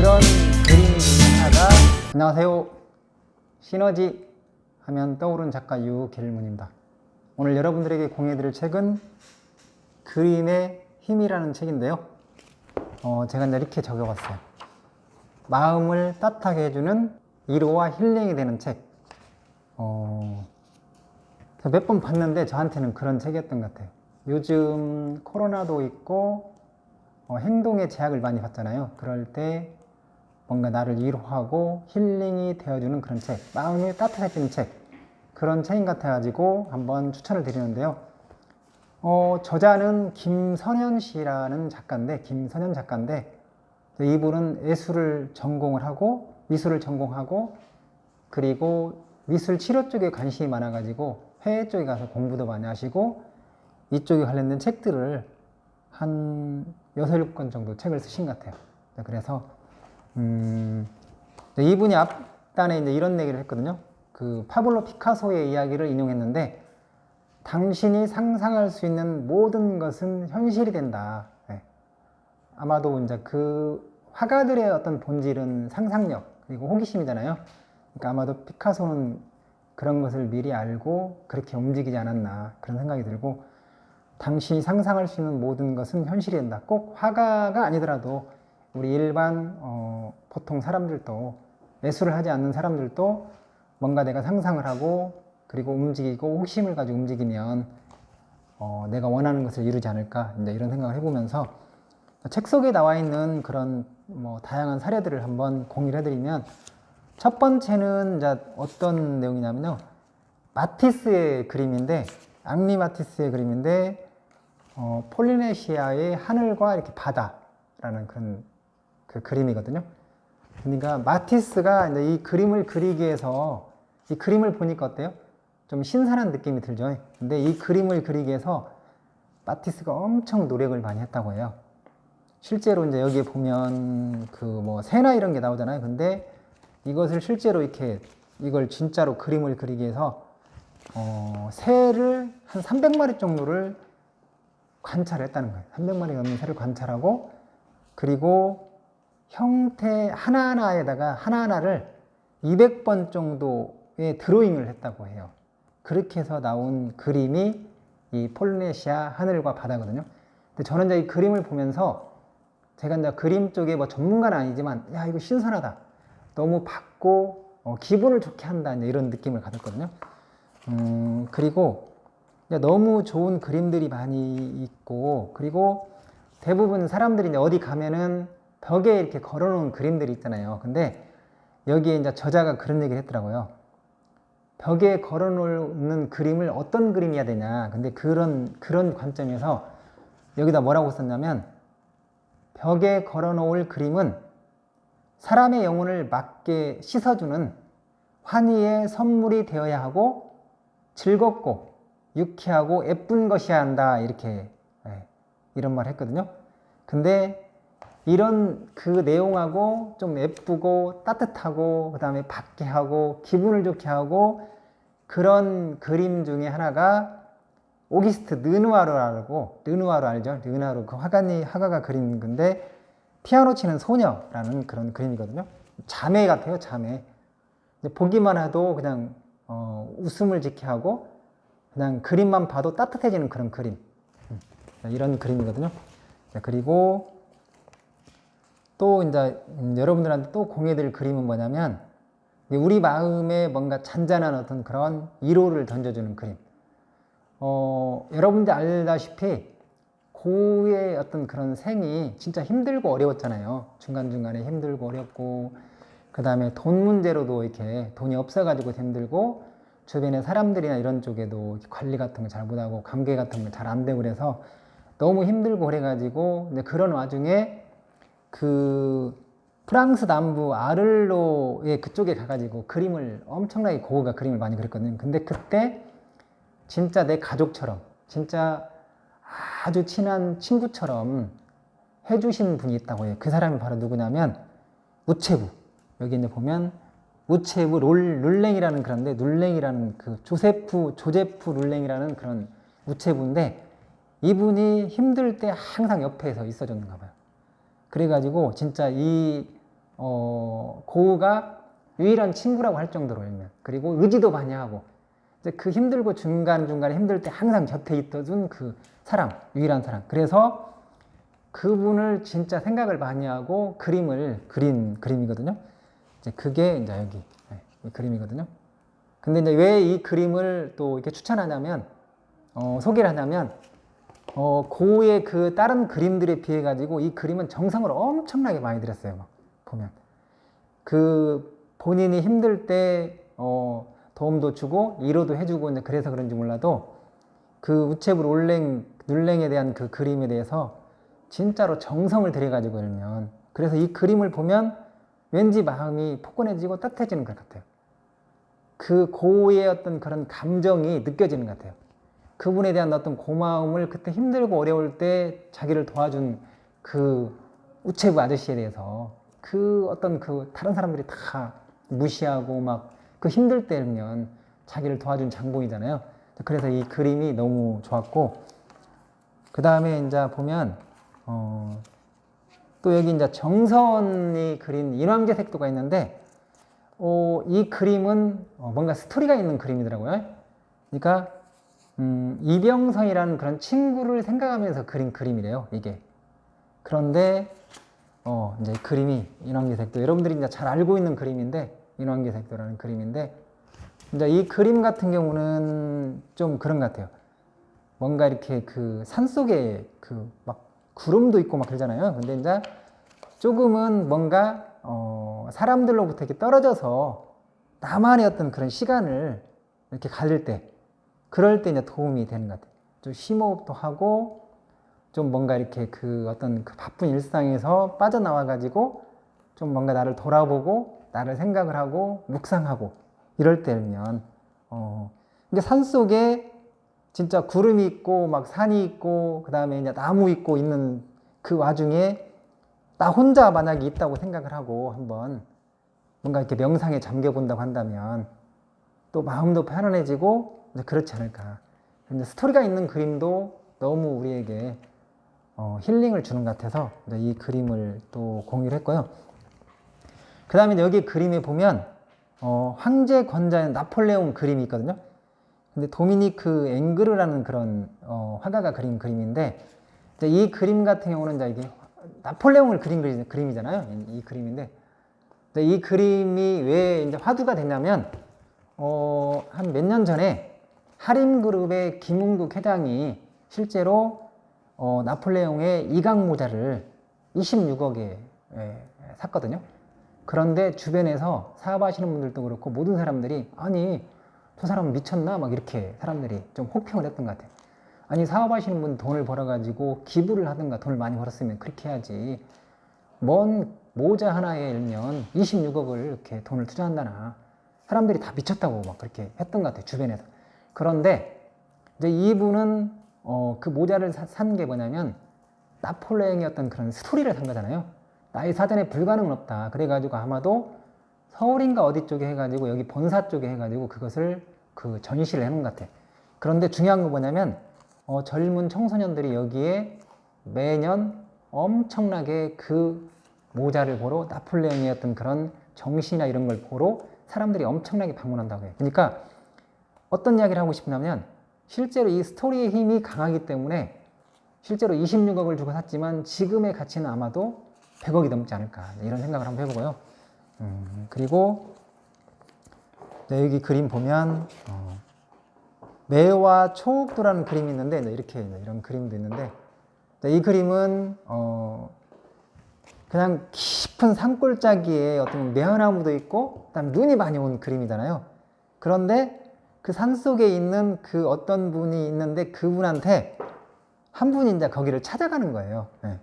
그런 그림 중에 하나가, 안녕하세요, 시너지 하면 떠오르는 작가 유길문입니다. 오늘 여러분들에게 공유해드릴 책은 그림의 힘이라는 책인데요. 제가 이렇게 적어봤어요. 마음을 따뜻하게 해주는 위로와 힐링이 되는 책. 몇 번 봤는데 저한테는 그런 책이었던 것 같아요. 요즘 코로나도 있고 행동에 제약을 많이 받잖아요. 그럴 때 뭔가 나를 위로하고 힐링이 되어주는 그런 책, 마음이 따뜻해지는 책, 그런 책인 것 같아가지고 한번 추천을 드리는데요. 저자는 김선현 씨라는 작가인데, 이분은 예술을 전공을 하고 미술을 전공하고 그리고 미술 치료 쪽에 관심이 많아가지고 해외 쪽에 가서 공부도 많이 하시고 이쪽에 관련된 책들을 한 6, 7권 정도 책을 쓰신 것 같아요. 그래서 이분이 앞단에 이제 이런 얘기를 했거든요. 그 파블로 피카소의 이야기를 인용했는데, 당신이 상상할 수 있는 모든 것은 현실이 된다. 네. 아마도 이제 그 화가들의 어떤 본질은 상상력 그리고 호기심이잖아요. 그러니까 아마도 피카소는 그런 것을 미리 알고 그렇게 움직이지 않았나, 그런 생각이 들고, 당신이 상상할 수 있는 모든 것은 현실이 된다. 꼭 화가가 아니더라도 우리 일반 보통 사람들도, 예술을 하지 않는 사람들도 뭔가 내가 상상을 하고 그리고 움직이고 호기심을 가지고 움직이면 내가 원하는 것을 이루지 않을까, 이제 이런 생각을 해보면서 책 속에 나와 있는 그런 다양한 사례들을 한번 공유를 해드리면, 첫 번째는 이제 어떤 내용이냐면요, 마티스의 그림인데, 앙리 마티스의 그림인데 폴리네시아의 하늘과 이렇게 바다라는 그런 그 그림이거든요. 그러니까 마티스가 이제 이 그림을 그리기 위해서, 이 그림을 보니까 어때요? 좀 신선한 느낌이 들죠. 근데 이 그림을 그리기 위해서 마티스가 엄청 노력을 많이 했다고 해요. 실제로 이제 여기에 보면 그 새나 이런 게 나오잖아요. 근데 이것을 실제로 이걸 진짜로 그림을 그리기 위해서 새를 한 300마리 정도를 관찰했다는 거예요. 300마리 넘는 새를 관찰하고, 그리고 형태 하나하나에다가 하나하나를 200번 정도의 드로잉을 했다고 해요. 그렇게 해서 나온 그림이 이 폴리네시아 하늘과 바다거든요. 근데 저는 이제 이 그림을 보면서, 제가 이제 그림 쪽에 전문가는 아니지만, 야, 이거 신선하다, 너무 밝고 기분을 좋게 한다, 이런 느낌을 받았거든요. 그리고 너무 좋은 그림들이 많이 있고, 그리고 대부분 사람들이 이제 어디 가면은 벽에 이렇게 걸어놓은 그림들이 있잖아요. 근데 여기에 이제 저자가 그런 얘기를 했더라고요. 벽에 걸어놓는 그림을 어떤 그림이어야 되냐. 근데 그런 관점에서 여기다 뭐라고 썼냐면, 벽에 걸어놓을 그림은 사람의 영혼을 맑게 씻어주는 환희의 선물이 되어야 하고 즐겁고 유쾌하고 예쁜 것이어야 한다, 이렇게 이런 말 했거든요. 근데 이런 그 내용하고 좀 예쁘고 따뜻하고 그 다음에 밝게 하고 기분을 좋게 하고 그런 그림 중에 하나가 오기스트 르누아르라고, 르누아르 알죠? 르누아르 그 화가가 그린 건데, 피아노 치는 소녀라는 그런 그림이거든요. 자매 같아요, 자매. 보기만 해도 그냥 웃음을 짓게 하고 그냥 그림만 봐도 따뜻해지는 그런 그림, 이런 그림이거든요. 그리고 또 이제 여러분들한테 또 공유해드릴 그림은 뭐냐면, 우리 마음에 뭔가 잔잔한 어떤 그런 위로를 던져주는 그림. 여러분들 알다시피 고우의 어떤 그런 생이 진짜 힘들고 어려웠잖아요. 중간중간에 힘들고 어렵고, 그 다음에 돈 문제로도 이렇게 돈이 없어가지고 힘들고, 주변에 사람들이나 이런 쪽에도 관리 같은 거 잘 못하고 관계 같은 거 잘 안 되고 그래서 너무 힘들고 그래가지고, 근데 그런 와중에 그 프랑스 남부 아를로의 그쪽에 가가지고 그림을 엄청나게, 고흐가 그림을 많이 그렸거든요. 근데 그때 진짜 내 가족처럼, 진짜 아주 친한 친구처럼 해주신 분이 있다고 해요. 그 사람이 바로 누구냐면 우체부. 여기 이제 보면 우체부 룰랭이라는, 그런데 룰랭이라는 그 조제프 룰랭이라는 그런 우체부인데, 이분이 힘들 때 항상 옆에서 있어줬는가 봐요. 그래가지고 진짜 이 고우가 유일한 친구라고 할 정도로 일면, 그리고 의지도 많이 하고, 이제 그 힘들고 중간중간에 힘들 때 항상 곁에 있어준 그 사람, 유일한 사람. 그래서 그분을 진짜 생각을 많이 하고 그림을 그린 그림이거든요. 이제 그게 이제 여기 이 그림이거든요. 근데 이제 왜 이 그림을 또 이렇게 추천하냐면, 소개를 하냐면, 고우의 그 다른 그림들에 비해 가지고 이 그림은 정성을 엄청나게 많이 들였어요. 막 보면 그 본인이 힘들 때 도움도 주고 위로도 해주고, 이제 그래서 그런지 몰라도 그 우체부 눌랭에 대한 그 그림에 대해서 진짜로 정성을 들여가지고 그러면, 그래서 이 그림을 보면 왠지 마음이 포근해지고 따뜻해지는 것 같아요. 그 고우의 어떤 그런 감정이 느껴지는 것 같아요. 그분에 대한 어떤 고마움을, 그때 힘들고 어려울 때 자기를 도와준 그 우체부 아저씨에 대해서 그 어떤 그 다른 사람들이 다 무시하고 막 그 힘들 때면 자기를 도와준 장본이잖아요. 그래서 이 그림이 너무 좋았고, 그 다음에 이제 보면 또 여기 이제 정선이 그린 인왕제 색도가 있는데, 이 그림은 뭔가 스토리가 있는 그림이더라고요. 그러니까 이병선이라는 그런 친구를 생각하면서 그린 그림이래요, 이게. 그런데 이제 그림이 인왕계색도, 여러분들이 이제 잘 알고 있는 그림인데, 인왕계색도라는 그림인데, 이제 이 그림 같은 경우는 좀 그런 것 같아요. 뭔가 이렇게 그 산속에 그 막 구름도 있고 막 그러잖아요. 근데 이제 조금은 뭔가 사람들로부터 이렇게 떨어져서 나만의 어떤 그런 시간을 이렇게 가질 때, 그럴 때 이제 도움이 되는 것 같아요. 좀 심호흡도 하고, 좀 뭔가 이렇게 그 어떤 그 바쁜 일상에서 빠져나와 가지고 좀 뭔가 나를 돌아보고 나를 생각을 하고 묵상하고 이럴 때면, 이게 산 속에 진짜 구름이 있고 막 산이 있고 그 다음에 이제 나무 있고 있는 그 와중에 나 혼자 만약에 있다고 생각을 하고 한번 뭔가 이렇게 명상에 잠겨 본다고 한다면 또 마음도 편안해지고 이제 그렇지 않을까. 이제 스토리가 있는 그림도 너무 우리에게 힐링을 주는 것 같아서 이 그림을 또 공유를 했고요. 그 다음에 여기 그림에 보면 황제 권자의 나폴레옹 그림이 있거든요. 근데 도미니크 앵그르라는 그런 화가가 그린 그림인데, 이제 이 그림 같은 경우는 이제 이게 나폴레옹을 그린 그림이잖아요. 이 그림인데, 이 그림이 왜 이제 화두가 됐냐면, 한 몇 년 전에 하림그룹의 김은국 회장이 실제로 나폴레옹의 이강 모자를 26억에 샀거든요. 그런데 주변에서 사업하시는 분들도 그렇고 모든 사람들이, 아니 저 사람 미쳤나? 막 이렇게 사람들이 좀 혹평을 했던 것 같아요. 아니 사업하시는 분 돈을 벌어가지고 기부를 하든가, 돈을 많이 벌었으면 그렇게 해야지. 뭔 모자 하나에 일면 26억을 이렇게 돈을 투자한다나. 사람들이 다 미쳤다고 막 그렇게 했던 것 같아요, 주변에서. 그런데 이제 이분은 그 모자를 산 게 뭐냐면 나폴레옹의 어떤 그런 스토리를 산 거잖아요. 나의 사전에 불가능은 없다. 그래가지고 아마도 서울인가 어디 쪽에 해가지고 여기 본사 쪽에 해가지고 그것을 그 전시를 해놓은 것 같아. 그런데 중요한 건 뭐냐면 젊은 청소년들이 여기에 매년 엄청나게 그 모자를 보러, 나폴레옹의 어떤 그런 정신이나 이런 걸 보러 사람들이 엄청나게 방문한다고 해요. 그러니까 어떤 이야기를 하고 싶냐면, 실제로 이 스토리의 힘이 강하기 때문에 실제로 26억을 주고 샀지만 지금의 가치는 아마도 100억이 넘지 않을까, 이런 생각을 한번 해보고요. 그리고 여기 그림 보면 매와 초옥도라는 그림이 있는데, 이렇게 이런 그림도 있는데, 이 그림은 그냥 깊은 산골짜기에 어떤 매화나무도 있고 그다음 눈이 많이 온 그림이잖아요. 그런데 그 산속에 있는 그 어떤 분이 있는데 그분한테 한 분이 이제 거기를 찾아가는 거예요. 네.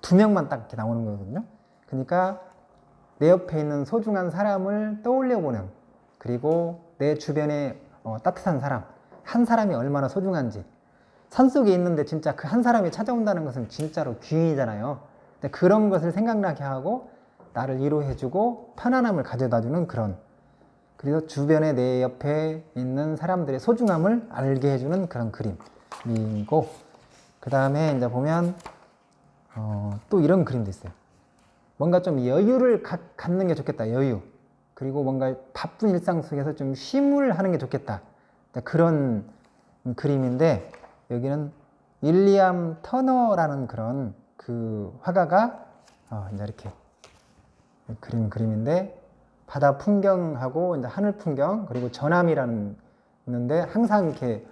두 명만 딱 이렇게 나오는 거거든요. 그러니까 내 옆에 있는 소중한 사람을 떠올려보는, 그리고 내 주변에 따뜻한 사람, 한 사람이 얼마나 소중한지. 산속에 있는데 진짜 그 한 사람이 찾아온다는 것은 진짜로 귀인이잖아요. 근데 그런 것을 생각나게 하고 나를 위로해주고 편안함을 가져다주는 그런, 그리고 주변에 내 옆에 있는 사람들의 소중함을 알게 해주는 그런 그림이고, 그 다음에 이제 보면 또 이런 그림도 있어요. 뭔가 좀 여유를 갖는 게 좋겠다. 여유. 그리고 뭔가 바쁜 일상 속에서 좀 쉼을 하는 게 좋겠다. 그런 그림인데 여기는 윌리엄 터너라는 그런 그 화가가 이제 이렇게 그린 그림인데 바다 풍경하고 이제 하늘 풍경 그리고 전함이라는 있는데 항상 이렇게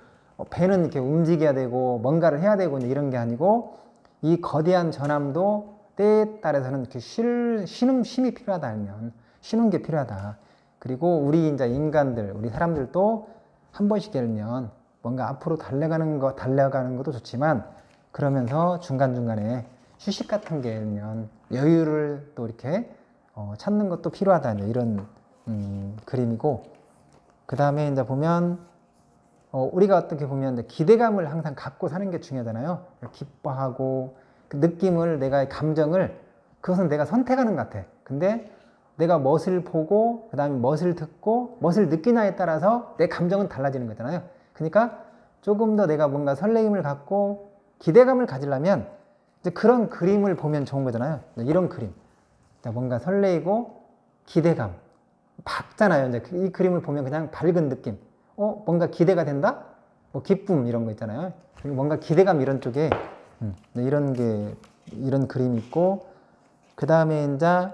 배는 이렇게 움직여야 되고 뭔가를 해야 되고 이런 게 아니고 이 거대한 전함도 때에 따라서는 이렇게 쉼이 필요하다 하면 쉬는 게 필요하다. 그리고 우리 이제 인간들, 우리 사람들도 한 번씩 열면 뭔가 앞으로 달려가는 것도 좋지만 그러면서 중간중간에 휴식 같은 게 있면 여유를 또 이렇게 찾는 것도 필요하다. 이런 그림이고 그 다음에 이제 보면 우리가 어떻게 보면 이제 기대감을 항상 갖고 사는 게 중요하잖아요. 기뻐하고 그 느낌을 내가 감정을 그것은 내가 선택하는 것 같아. 근데 내가 무엇을 보고 그 다음에 무엇을 듣고 무엇을 느끼냐에 따라서 내 감정은 달라지는 거잖아요. 그러니까 조금 더 내가 뭔가 설레임을 갖고 기대감을 가지려면 이제 그런 그림을 보면 좋은 거잖아요. 이런 그림. 뭔가 설레이고 기대감. 밝잖아요. 이제 이 그림을 보면 그냥 밝은 느낌. 뭔가 기대가 된다? 뭐 기쁨 이런 거 있잖아요. 그리고 뭔가 기대감 이런 쪽에 이런 그림이 있고 그 다음에 이제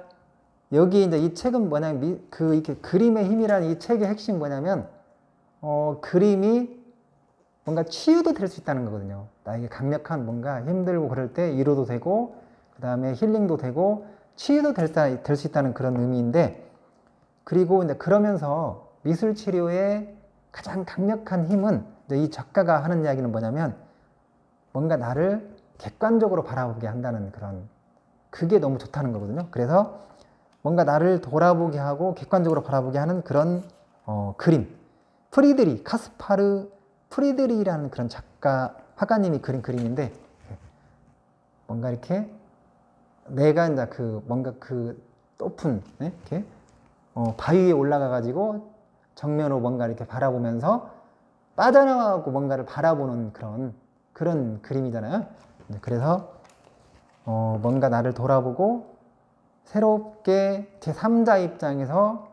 여기 이제 이 책은 뭐냐면 이렇게 그림의 힘이라는 이 책의 핵심 뭐냐면 그림이 뭔가 치유도 될 수 있다는 거거든요. 나에게 강력한 뭔가 힘들고 그럴 때 위로도 되고 그 다음에 힐링도 되고 치유도 될 수 있다는 그런 의미인데 그리고 이제 그러면서 미술 치료의 가장 강력한 힘은 이제 이 작가가 하는 이야기는 뭐냐면 뭔가 나를 객관적으로 바라보게 한다는 그런 그게 너무 좋다는 거거든요. 그래서 뭔가 나를 돌아보게 하고 객관적으로 바라보게 하는 그런 그림. 카스파르 프리드리라는 그런 화가님이 그린 그림인데 뭔가 이렇게 내가 이제 뭔가 높은 이렇게 바위 위에 올라가 가지고 정면으로 뭔가 이렇게 바라보면서 빠져나가고 뭔가를 바라보는 그런 그림이잖아요. 그래서 뭔가 나를 돌아보고 새롭게 제3자 입장에서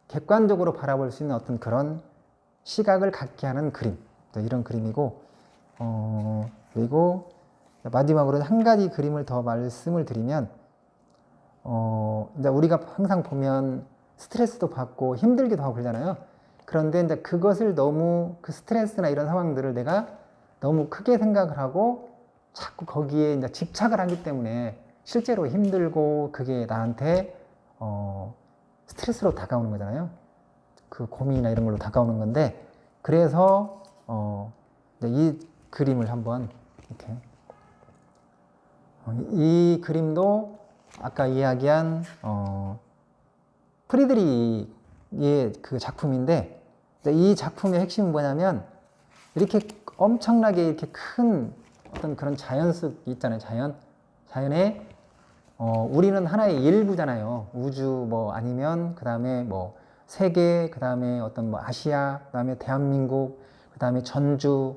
객관적으로 바라볼 수 있는 어떤 그런 시각을 갖게 하는 그림. 이런 그림이고 그리고 마지막으로 한 가지 그림을 더 말씀을 드리면 이제 우리가 항상 보면 스트레스도 받고 힘들기도 하고 그러잖아요. 그런데 이제 그것을 너무 그 스트레스나 이런 상황들을 내가 너무 크게 생각을 하고 자꾸 거기에 이제 집착을 하기 때문에 실제로 힘들고 그게 나한테 스트레스로 다가오는 거잖아요. 그 고민이나 이런 걸로 다가오는 건데 그래서 이 그림을 한번 이렇게 이 그림도 아까 이야기한 프리드리히의 그 작품인데 이 작품의 핵심은 뭐냐면 이렇게 엄청나게 이렇게 큰 어떤 그런 자연 속 있잖아요. 자연에 우리는 하나의 일부잖아요. 우주 뭐 아니면 그 다음에 뭐 세계, 그 다음에 어떤 뭐 아시아, 그 다음에 대한민국, 그 다음에 전주,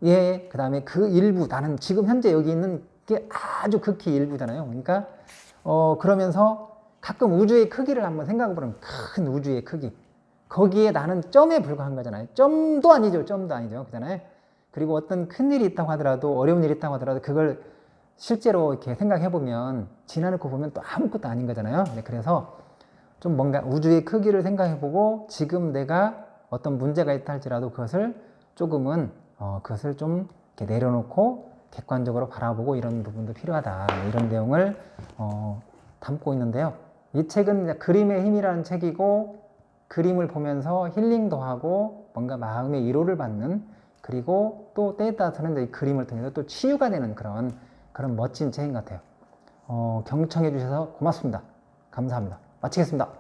그 다음에 그 일부, 나는 지금 현재 여기 있는 게 아주 극히 일부잖아요. 그러니까 그러면서 가끔 우주의 크기를 한번 생각해보면 큰 우주의 크기. 거기에 나는 점에 불과한 거잖아요. 점도 아니죠. 그잖아요. 그리고 어떤 큰 일이 있다고 하더라도 어려운 일이 있다고 하더라도 그걸 실제로 이렇게 생각해보면 지나놓고 보면 또 아무것도 아닌 거잖아요. 그래서 좀 뭔가 우주의 크기를 생각해보고 지금 내가 어떤 문제가 있다 할지라도 그것을 조금은 그것을 좀 이렇게 내려놓고 객관적으로 바라보고 이런 부분도 필요하다. 이런 내용을 담고 있는데요. 이 책은 그림의 힘이라는 책이고 그림을 보면서 힐링도 하고 뭔가 마음의 위로를 받는 그리고 또 때에 따라서는 이 그림을 통해서 또 치유가 되는 그런 멋진 책인 것 같아요. 경청해 주셔서 고맙습니다. 감사합니다. 마치겠습니다.